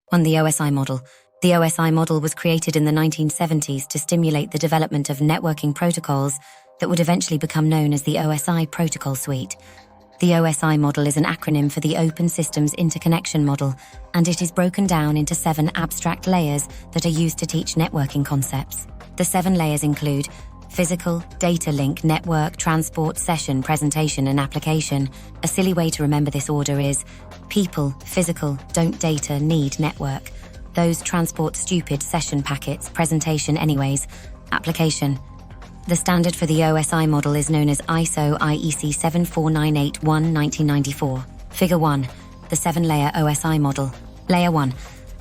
1. The OSI model. The OSI model was created in the 1970s to stimulate the development of networking protocols that would eventually become known as the OSI protocol suite. The OSI model is an acronym for the Open Systems Interconnection Model, and it is broken down into 7 abstract layers that are used to teach networking concepts. The 7 layers include physical, data link, network, transport, session, presentation, and application. A silly way to remember this order is people, physical, don't data, need network. Those transport stupid session packets, presentation anyways, application. The standard for the OSI model is known as ISO IEC 74981-1994. Figure 1. The 7-layer OSI model. Layer 1.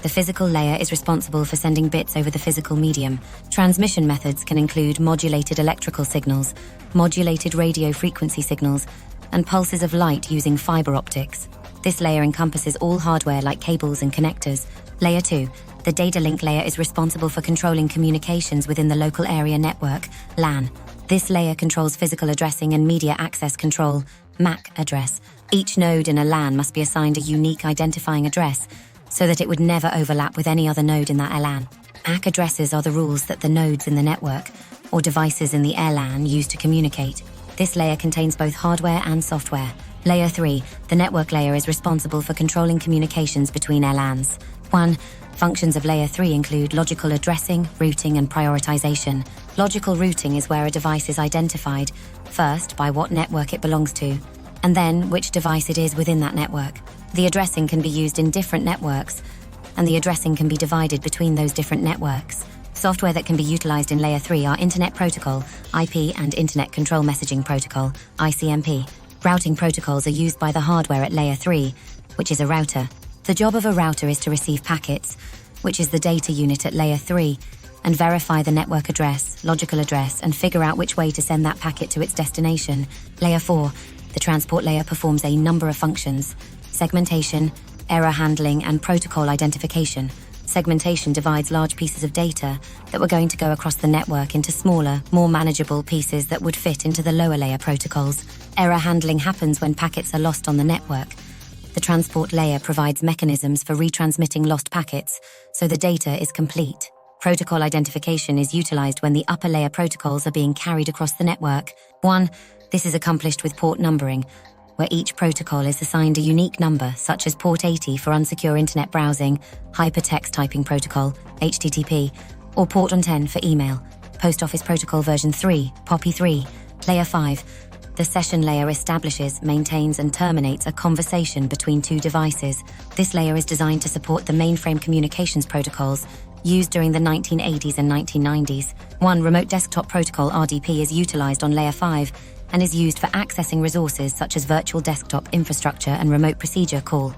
The physical layer is responsible for sending bits over the physical medium. Transmission methods can include modulated electrical signals, modulated radio frequency signals, and pulses of light using fiber optics. This layer encompasses all hardware like cables and connectors. Layer 2. The data link layer is responsible for controlling communications within the local area network, LAN. This layer controls physical addressing and media access control, MAC address. Each node in a LAN must be assigned a unique identifying address so that it would never overlap with any other node in that LAN. MAC addresses are the rules that the nodes in the network or devices in the LAN use to communicate. This layer contains both hardware and software. Layer 3. The network layer is responsible for controlling communications between LANs. 1. Functions of Layer 3 include logical addressing, routing, and prioritization. Logical routing is where a device is identified, first by what network it belongs to, and then which device it is within that network. The addressing can be used in different networks, and the addressing can be divided between those different networks. Software that can be utilized in Layer 3 are Internet Protocol, IP, and Internet Control Messaging Protocol, ICMP. Routing protocols are used by the hardware at Layer 3, which is a router. The job of a router is to receive packets, which is the data unit at Layer 3, and verify the network address, logical address, and figure out which way to send that packet to its destination. Layer 4. The transport layer performs a number of functions: segmentation, error handling, and protocol identification. Segmentation divides large pieces of data that were going to go across the network into smaller, more manageable pieces that would fit into the lower layer protocols. Error handling happens when packets are lost on the network. The transport layer provides mechanisms for retransmitting lost packets, so the data is complete. Protocol identification is utilized when the upper layer protocols are being carried across the network. 1. This is accomplished with port numbering, where each protocol is assigned a unique number, such as port 80 for unsecure internet browsing, hypertext typing protocol, HTTP, or port 110 for email. Post Office Protocol version 3, POPI 3. Layer 5. The session layer establishes, maintains, and terminates a conversation between two devices. This layer is designed to support the mainframe communications protocols used during the 1980s and 1990s. 1. Remote Desktop Protocol, RDP, is utilized on Layer 5 and is used for accessing resources such as virtual desktop infrastructure and remote procedure call,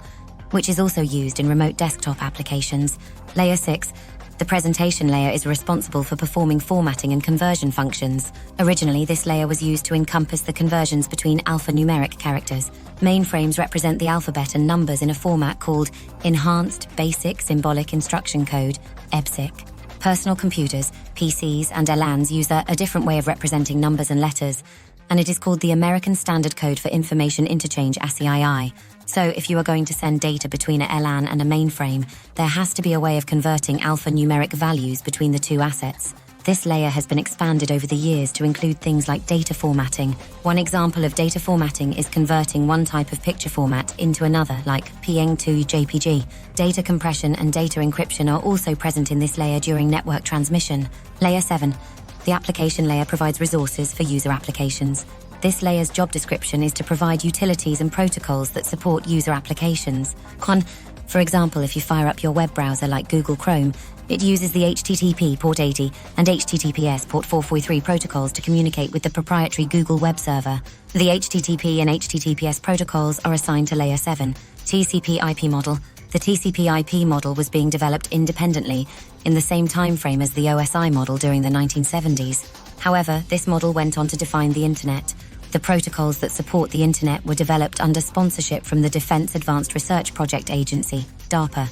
which is also used in remote desktop applications. Layer 6. The presentation layer is responsible for performing formatting and conversion functions. Originally, this layer was used to encompass the conversions between alphanumeric characters. Mainframes represent the alphabet and numbers in a format called Enhanced Basic Symbolic Instruction Code, EBSIC. Personal computers, PCs, and LANs use a different way of representing numbers and letters, and it is called the American Standard Code for Information Interchange, ASCII. So if you are going to send data between a LAN and a mainframe, there has to be a way of converting alphanumeric values between the two assets. This layer has been expanded over the years to include things like data formatting. One example of data formatting is converting one type of picture format into another, like PNG to JPG. Data compression and data encryption are also present in this layer during network transmission. Layer 7. The application layer provides resources for user applications. This layer's job description is to provide utilities and protocols that support user applications. For example, if you fire up your web browser like Google Chrome, it uses the HTTP port 80 and HTTPS port 443 protocols to communicate with the proprietary Google web server. The HTTP and HTTPS protocols are assigned to Layer 7. TCP/IP model. The TCP/IP model was being developed independently in the same time frame as the OSI model during the 1970s. However, this model went on to define the Internet. The protocols that support the Internet were developed under sponsorship from the Defense Advanced Research Project Agency, DARPA,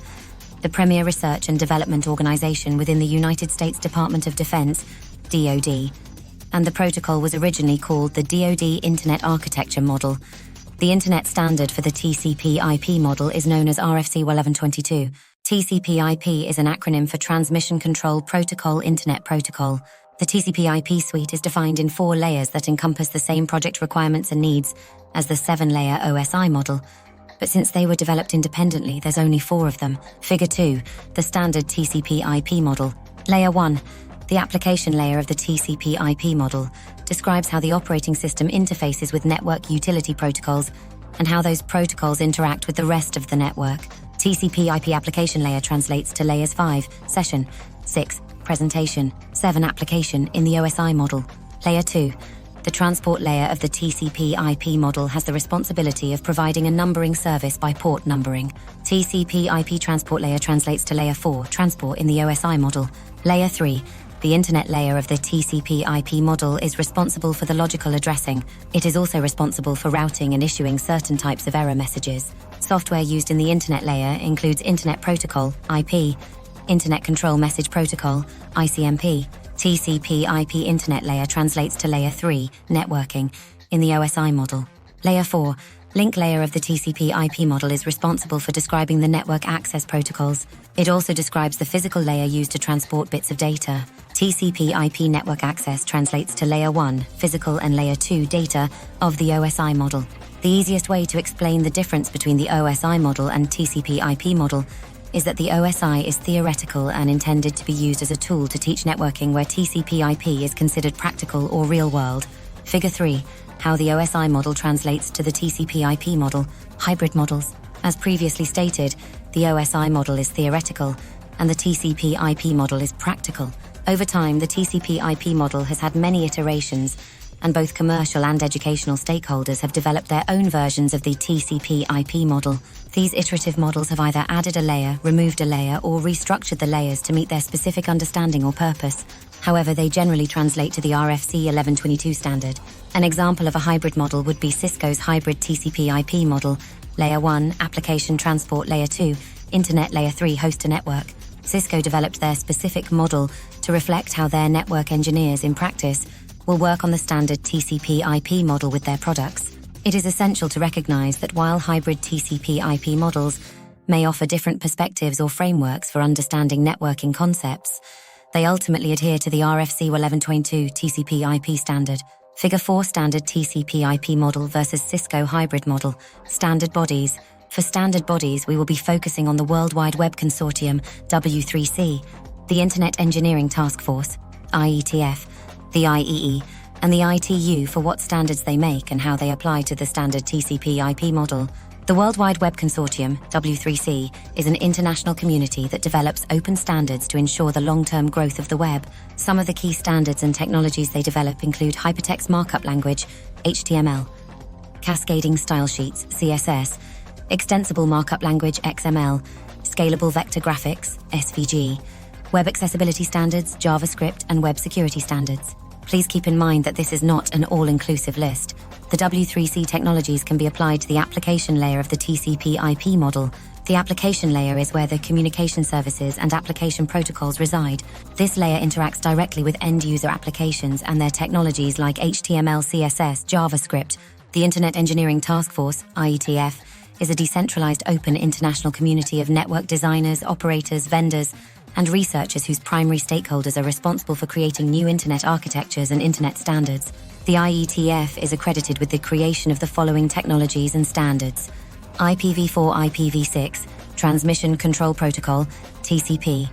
the premier research and development organization within the United States Department of Defense, DoD, and the protocol was originally called the DoD Internet Architecture Model. The Internet standard for the TCP/IP model is known as RFC 1122. TCP/IP is an acronym for Transmission Control Protocol Internet Protocol. The TCP/IP suite is defined in 4 layers that encompass the same project requirements and needs as the 7-layer OSI model. But since they were developed independently, there's only 4 of them. Figure 2, the standard TCP/IP model. Layer 1, the application layer of the TCP/IP model, describes how the operating system interfaces with network utility protocols and how those protocols interact with the rest of the network. TCP/IP application layer translates to layers 5, session, 6, presentation, 7, application in the OSI model. Layer 2, the transport layer of the TCP/IP model, has the responsibility of providing a numbering service by port numbering. TCP/IP transport layer translates to layer 4, transport in the OSI model. Layer 3, the internet layer of the TCP/IP model, is responsible for the logical addressing. It is also responsible for routing and issuing certain types of error messages. Software used in the internet layer includes Internet Protocol, IP, Internet Control Message Protocol, ICMP. TCP/IP internet layer translates to layer 3, networking, in the OSI model. Layer 4, link layer of the TCP/IP model, is responsible for describing the network access protocols. It also describes the physical layer used to transport bits of data. TCP/IP network access translates to layer 1, physical, and layer 2, data, of the OSI model. The easiest way to explain the difference between the OSI model and TCP/IP model is that the OSI is theoretical and intended to be used as a tool to teach networking, where TCP/IP is considered practical or real-world. Figure 3, how the OSI model translates to the TCP/IP model. Hybrid models. As previously stated, the OSI model is theoretical and the TCP/IP model is practical. Over time, the TCP/IP model has had many iterations, and both commercial and educational stakeholders have developed their own versions of the TCP/IP model. These iterative models have either added a layer, removed a layer, or restructured the layers to meet their specific understanding or purpose. However, they generally translate to the RFC 1122 standard. An example of a hybrid model would be Cisco's hybrid TCP/IP model. Layer 1, application transport. Layer 2, internet. Layer 3, host to network. Cisco developed their specific model to reflect how their network engineers, in practice, will work on the standard TCP/IP model with their products. It is essential to recognize that while hybrid TCP/IP models may offer different perspectives or frameworks for understanding networking concepts, they ultimately adhere to the RFC 1122 TCP/IP standard. Figure 4, standard TCP/IP model versus Cisco hybrid model. Standard bodies. For standard bodies, we will be focusing on the World Wide Web Consortium, W3C, the Internet Engineering Task Force, IETF, the IEE, and the ITU for what standards they make and how they apply to the standard TCP/IP model. The World Wide Web Consortium, W3C, is an international community that develops open standards to ensure the long-term growth of the web. Some of the key standards and technologies they develop include Hypertext Markup Language, HTML, Cascading Style Sheets, CSS, Extensible Markup Language, XML, Scalable Vector Graphics, SVG, Web Accessibility Standards, JavaScript, and Web Security Standards. Please keep in mind that this is not an all-inclusive list. The W3C technologies can be applied to the application layer of the TCP/IP model. The application layer is where the communication services and application protocols reside. This layer interacts directly with end-user applications and their technologies like HTML, CSS, JavaScript. The Internet Engineering Task Force, IETF, is a decentralized open international community of network designers, operators, vendors, and researchers whose primary stakeholders are responsible for creating new internet architectures and internet standards. The IETF is accredited with the creation of the following technologies and standards: IPv4, IPv6, Transmission Control Protocol, TCP,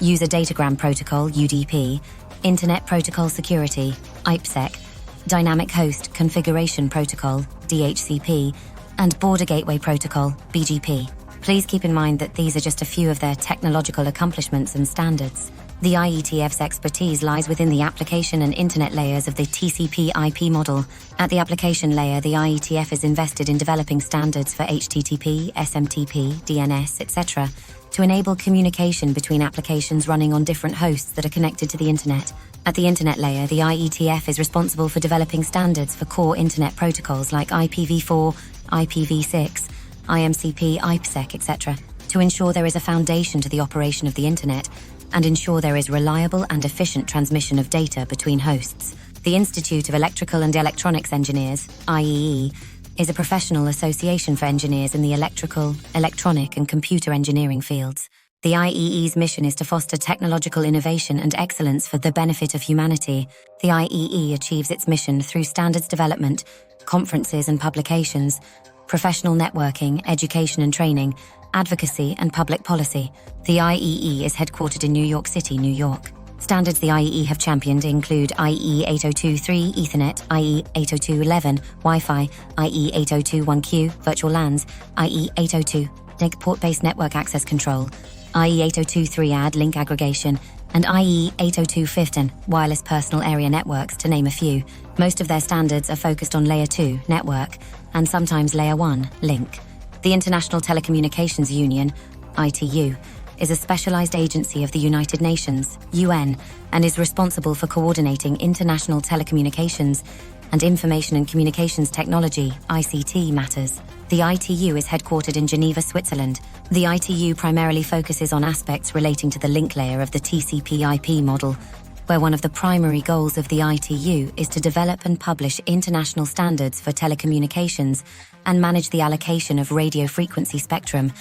User Datagram Protocol, UDP, Internet Protocol Security, IPsec, Dynamic Host Configuration Protocol, DHCP, and Border Gateway Protocol, BGP. Please keep in mind that these are just a few of their technological accomplishments and standards. The IETF's expertise lies within the application and internet layers of the TCP/IP model. At the application layer, the IETF is invested in developing standards for HTTP, SMTP, DNS, etc., to enable communication between applications running on different hosts that are connected to the internet. At the internet layer, the IETF is responsible for developing standards for core internet protocols like IPv4, IPv6, IMCP, IPsec, etc., to ensure there is a foundation to the operation of the internet and ensure there is reliable and efficient transmission of data between hosts. The Institute of Electrical and Electronics Engineers, IEE, is a professional association for engineers in the electrical, electronic, and computer engineering fields. The IEE's mission is to foster technological innovation and excellence for the benefit of humanity. The IEE achieves its mission through standards development, conferences and publications, professional networking, education and training, advocacy and public policy. The IEE is headquartered in New York City, New York. Standards the IEE have championed include IEEE 802.3 Ethernet, IEEE 802.11 Wi-Fi, IEEE 802.1Q Virtual LANs, IEEE 802 NIC port-based network access control, IEEE 802.3 AD link aggregation, and IEEE 802.15 wireless personal area networks, to name a few. Most of their standards are focused on Layer 2 network and sometimes Layer 1 link. The International Telecommunications Union, ITU, is a specialized agency of the United Nations, UN, and is responsible for coordinating international telecommunications and information and communications technology, ICT, matters. The ITU is headquartered in Geneva, Switzerland. The ITU primarily focuses on aspects relating to the link layer of the TCP/IP model, where one of the primary goals of the ITU is to develop and publish international standards for telecommunications and manage the allocation of radio frequency spectrum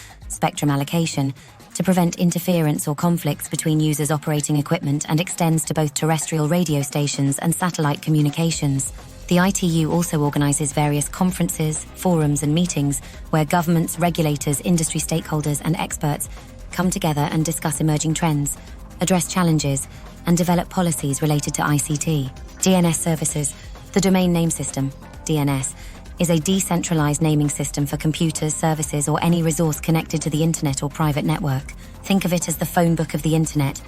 allocation, to prevent interference or conflicts between users' operating equipment, and extends to both terrestrial radio stations and satellite communications. The ITU also organizes various conferences, forums, and meetings where governments, regulators, industry stakeholders, and experts come together and discuss emerging trends, address challenges, and develop policies related to ICT. DNS services. The Domain Name System, DNS, is a decentralized naming system for computers, services, or any resource connected to the internet or private network. Think of it as the phone book of the internet.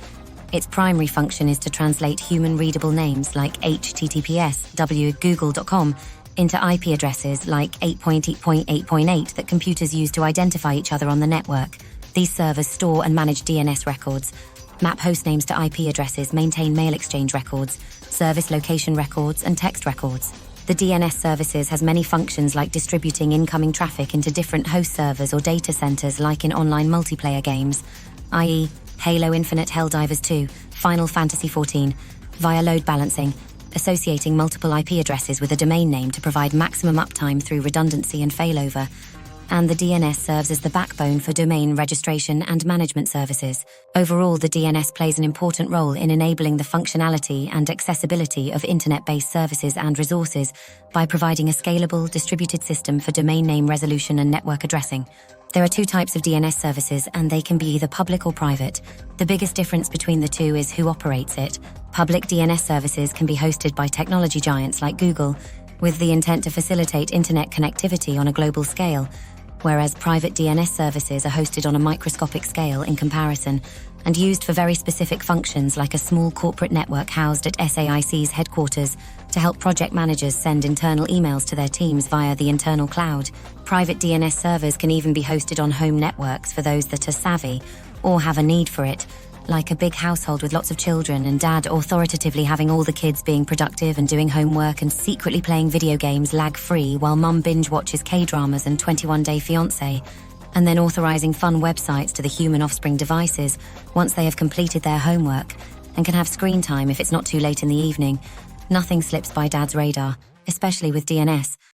Its primary function is to translate human-readable names like HTTPS, Google.com, into IP addresses like 8.8.8.8 that computers use to identify each other on the network. These servers store and manage DNS records, map host names to IP addresses, maintain mail exchange records, service location records, and text records. The DNS services has many functions like distributing incoming traffic into different host servers or data centers, like in online multiplayer games, i.e. Halo Infinite, Helldivers 2, Final Fantasy XIV, via load balancing, associating multiple IP addresses with a domain name to provide maximum uptime through redundancy and failover. And the DNS serves as the backbone for domain registration and management services. Overall, the DNS plays an important role in enabling the functionality and accessibility of internet-based services and resources by providing a scalable, distributed system for domain name resolution and network addressing. There are two types of DNS services, and they can be either public or private. The biggest difference between the two is who operates it. Public DNS services can be hosted by technology giants like Google, with the intent to facilitate internet connectivity on a global scale, whereas private DNS services are hosted on a microscopic scale in comparison and used for very specific functions, like a small corporate network housed at SAIC's headquarters to help project managers send internal emails to their teams via the internal cloud. Private DNS servers can even be hosted on home networks for those that are savvy or have a need for it, like a big household with lots of children and dad authoritatively having all the kids being productive and doing homework and secretly playing video games lag-free while mum binge-watches K-dramas and 21 Day Fiancé, and then authorizing fun websites to the human offspring devices once they have completed their homework and can have screen time if it's not too late in the evening. Nothing slips by dad's radar, especially with DNS.